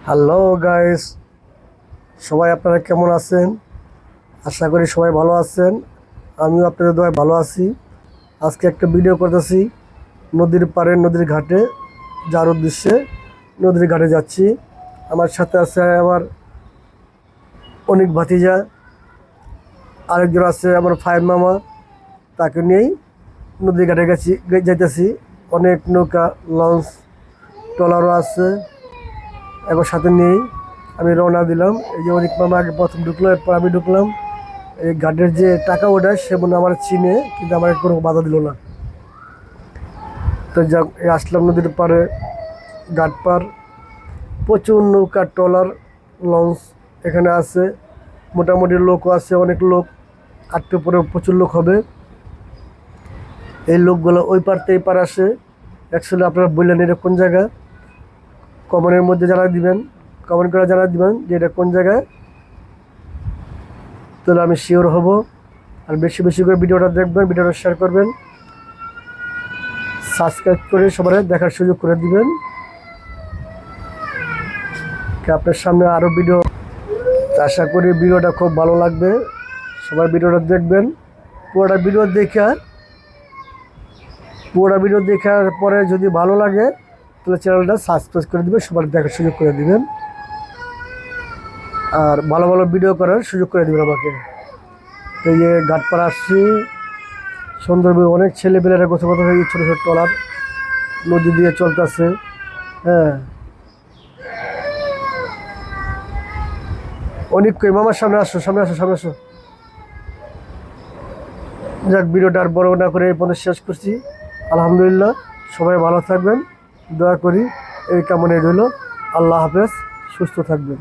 Hello guys, সবাই আপনারা কেমন আছেন? আশা করি সবাই ভালো আছেন। আমিও আপনাদের দয়ায় ভালো আছি। আজকে একটা ভিডিও করতেছি নদীর পাড়ে, নদীর ঘাটে যার উদ্দেশ্যে নদীর ঘাটে যাচ্ছি। আমার সাথে আছে আমার অনেক ভাতিজা, আরেকজন আছে আমার ফায়ের মামা। তাকে নিয়েই নদীর ঘাটে যাইতেছি। অনেক নৌকা, লঞ্চ, ট্রলারও আছে। এবার সাথে নিয়েই আমি রওনা দিলাম। এই যে অনেক মামা আগে প্রথম ঢুকলো, এরপর আমি ঢুকলাম। এই গার্ডের যে টাকা ওঠায় সে মনে হয় আমার চিনে, কিন্তু আমার কোনো বাধা দিল না। তো যাক, আসলাম নদীর পাড়ে, ঘাট পার। প্রচুর নৌকা, ট্রলার, লঞ্চ এখানে আছে। মোটামুটি লোকও আছে, অনেক লোক। আটকে পরে প্রচুর লোক হবে। এই লোকগুলো ওই পার থেকে এই পার আসে। অ্যাকচুয়ালি আপনারা বললেন এটা কোন জায়গা, কমেন্টের মধ্যে জানাই দিবেন, কমেন্ট করে জানাই দিবেন যে এটা কোন জায়গায়। তাহলে আমি শিওর হব। আর বেশি বেশি করে ভিডিওটা দেখবেন, ভিডিওটা শেয়ার করবেন, সাবস্ক্রাইব করে সবাই দেখার সুযোগ করে দিবেন। আপনার সামনে আরও ভিডিও, আশা করি ভিডিওটা খুব ভালো লাগবে। সবাই ভিডিওটা দেখবেন। পুরোটা ভিডিও দেখার পরে যদি ভালো লাগে তাহলে চ্যানেলটা সাবস্ক্রাইব করে দিবেন, সবার দেখার সুযোগ করে দিবেন, আর ভালো ভালো ভিডিও করার সুযোগ করে দিবেন আমাকে। এই যে ঘাটপাড়া আসছি, সুন্দরবন অনেক ছেলেপেলেরা কোথাও কোথাও ছোটো ছোটো ট্রলার নদী দিয়ে চলতেছে। হ্যাঁ, অনেক কই মামার সামনে আসো, সামনে আসো, সামনে আসো। যাক, ভিডিওটা আর বড় না করে এই পর্যন্ত শেষ করছি। আলহামদুলিল্লাহ, সবাই ভালো থাকবেন, দয়া করি এই কামনাই রইল। আল্লাহ হাফেজ, সুস্থ থাকবেন।